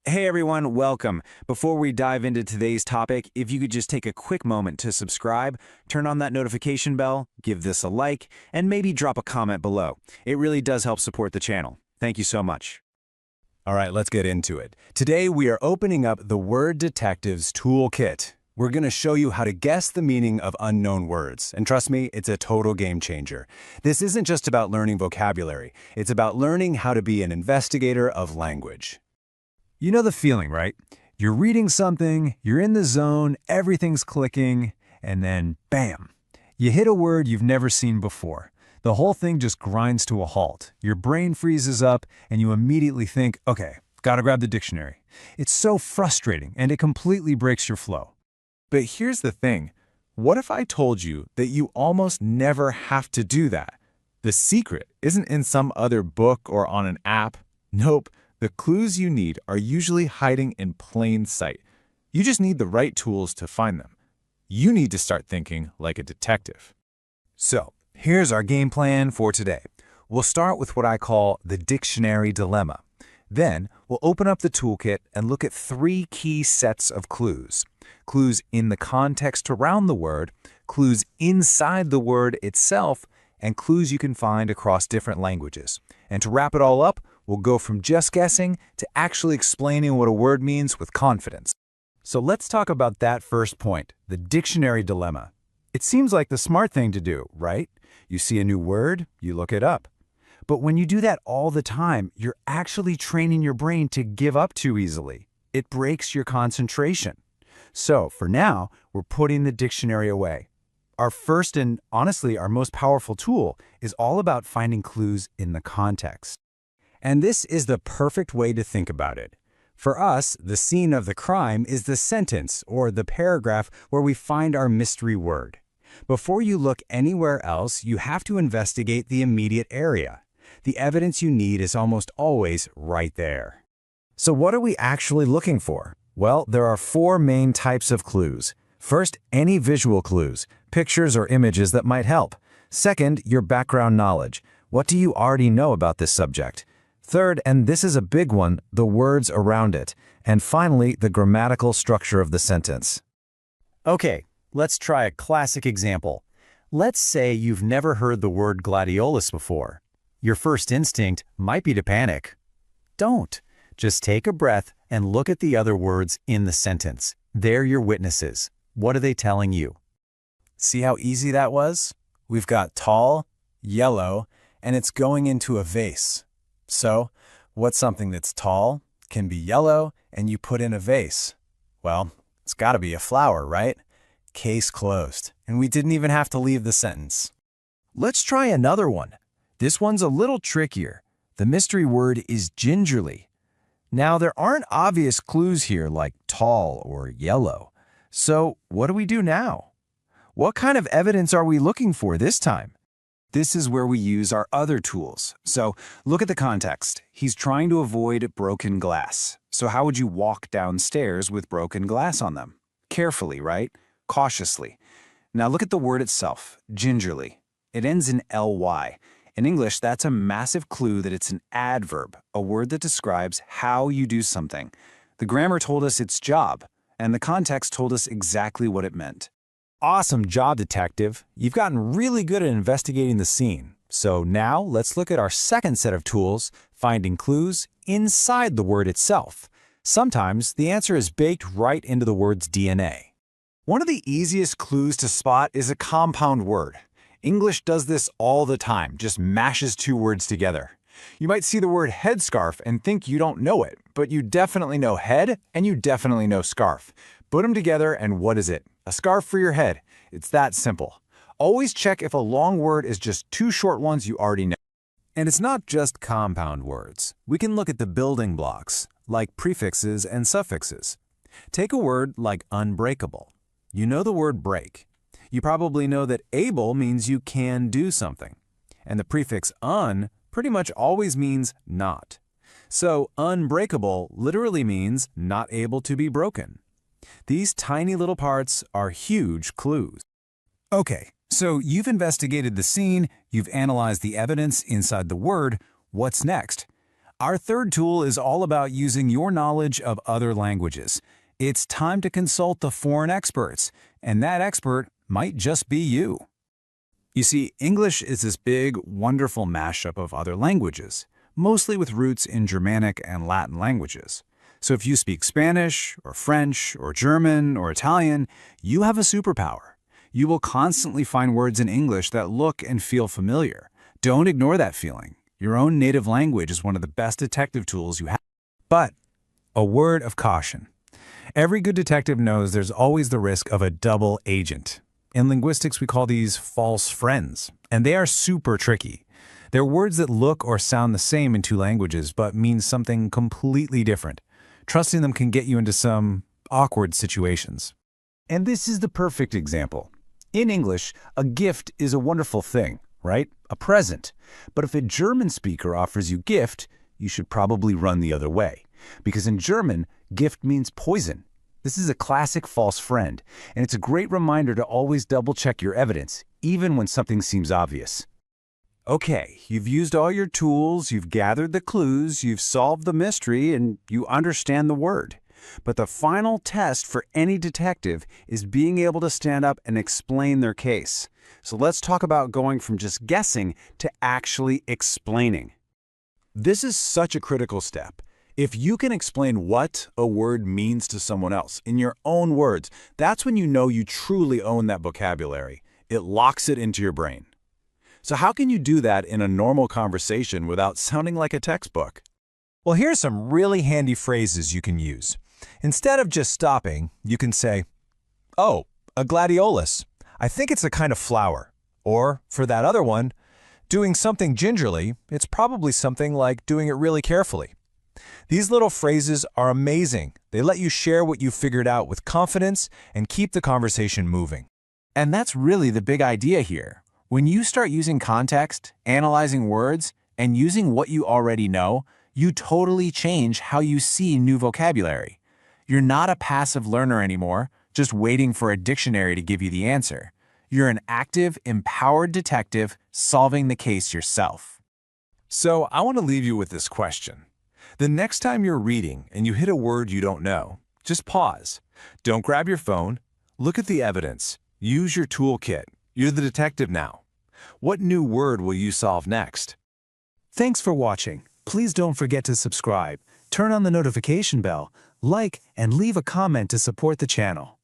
Hey everyone, welcome. Before we dive into today's topic, if you could just take a quick moment to subscribe, turn on that notification bell, give this a like, and maybe drop a comment below. It really does help support the channel. Thank you so much. All right, let's get into it. Today we are opening up the Word Detective's Toolkit. We're going to show you how to guess the meaning of unknown words. And trust me, it's a total game changer. This isn't just about learning vocabulary. It's about learning how to be an investigator of language. You know the feeling, right? You're reading something, you're in the zone, everything's clicking, and then bam! You hit a word you've never seen before. The whole thing just grinds to a halt. Your brain freezes up, and you immediately think, okay, gotta grab the dictionary. It's so frustrating, and it completely breaks your flow. But here's the thing. What if I told you that you almost never have to do that? The secret isn't in some other book or on an app. Nope. The clues you need are usually hiding in plain sight. You just need the right tools to find them. You need to start thinking like a detective. So, here's our game plan for today. We'll start with what I call the dictionary dilemma. Then, we'll open up the toolkit and look at 3 key sets of clues. Clues in the context around the word, clues inside the word itself, and clues you can find across different languages. And to wrap it all up, we'll go from just guessing to actually explaining what a word means with confidence. So let's talk about that first point, the dictionary dilemma. It seems like the smart thing to do, right? You see a new word, you look it up. But when you do that all the time, you're actually training your brain to give up too easily. It breaks your concentration. So for now, we're putting the dictionary away. Our first and honestly our most powerful tool is all about finding clues in the context. And this is the perfect way to think about it. For us, the scene of the crime is the sentence or the paragraph where we find our mystery word. Before you look anywhere else, you have to investigate the immediate area. The evidence you need is almost always right there. So what are we actually looking for? Well, there are 4 main types of clues. First, any visual clues, pictures or images that might help. Second, your background knowledge. What do you already know about this subject? Third, and this is a big one, the words around it. And finally, the grammatical structure of the sentence. Okay, let's try a classic example. Let's say you've never heard the word gladiolus before. Your first instinct might be to panic. Don't. Just take a breath and look at the other words in the sentence. They're your witnesses. What are they telling you? See how easy that was? We've got tall, yellow, and it's going into a vase. So, what's something that's tall, can be yellow, and you put in a vase? Well, it's got to be a flower, right? Case closed. And we didn't even have to leave the sentence. Let's try another one. This one's a little trickier. The mystery word is gingerly. Now, there aren't obvious clues here like tall or yellow. So, what do we do now? What kind of evidence are we looking for this time? This is where we use our other tools. So, look at the context. He's trying to avoid broken glass. So how would you walk downstairs with broken glass on them? Carefully, right? Cautiously. Now look at the word itself, gingerly. It ends in ly. In English, that's a massive clue that it's an adverb, a word that describes how you do something. The grammar told us its job, and the context told us exactly what it meant. Awesome job, detective. You've gotten really good at investigating the scene. So now let's look at our second set of tools, finding clues inside the word itself. Sometimes the answer is baked right into the word's DNA. One of the easiest clues to spot is a compound word. English does this all the time, just mashes 2 words together. You might see the word headscarf and think you don't know it, but you definitely know head and you definitely know scarf. Put them together and what is it? A scarf for your head. It's that simple. Always check if a long word is just 2 short ones you already know. And it's not just compound words. We can look at the building blocks, like prefixes and suffixes. Take a word like unbreakable. You know the word break. You probably know that able means you can do something. And the prefix un pretty much always means not. So unbreakable literally means not able to be broken. These tiny little parts are huge clues. Okay, so you've investigated the scene, you've analyzed the evidence inside the word. What's next? Our third tool is all about using your knowledge of other languages. It's time to consult the foreign experts, and that expert might just be you. You see, English is this big, wonderful mashup of other languages, mostly with roots in Germanic and Latin languages. So if you speak Spanish, or French, or German, or Italian, you have a superpower. You will constantly find words in English that look and feel familiar. Don't ignore that feeling. Your own native language is one of the best detective tools you have. But a word of caution. Every good detective knows there's always the risk of a double agent. In linguistics, we call these false friends, and they are super tricky. They're words that look or sound the same in two languages, but mean something completely different. Trusting them can get you into some awkward situations. And this is the perfect example. In English, a gift is a wonderful thing, right? A present. But if a German speaker offers you gift, you should probably run the other way. Because in German, gift means poison. This is a classic false friend, and it's a great reminder to always double-check your evidence, even when something seems obvious. Okay, you've used all your tools, you've gathered the clues, you've solved the mystery, and you understand the word. But the final test for any detective is being able to stand up and explain their case. So let's talk about going from just guessing to actually explaining. This is such a critical step. If you can explain what a word means to someone else in your own words, that's when you know you truly own that vocabulary. It locks it into your brain. So how can you do that in a normal conversation without sounding like a textbook? Well, here's some really handy phrases you can use. Instead of just stopping, you can say, "Oh, a gladiolus. I think it's a kind of flower." Or, for that other one, doing something gingerly, it's probably something like doing it really carefully. These little phrases are amazing. They let you share what you figured out with confidence and keep the conversation moving. And that's really the big idea here. When you start using context, analyzing words, and using what you already know, you totally change how you see new vocabulary. You're not a passive learner anymore, just waiting for a dictionary to give you the answer. You're an active, empowered detective solving the case yourself. So I want to leave you with this question. The next time you're reading and you hit a word you don't know, just pause. Don't grab your phone. Look at the evidence. Use your toolkit. You're the detective now. What new word will you solve next? Thanks for watching. Please don't forget to subscribe, turn on the notification bell, like, and leave a comment to support the channel.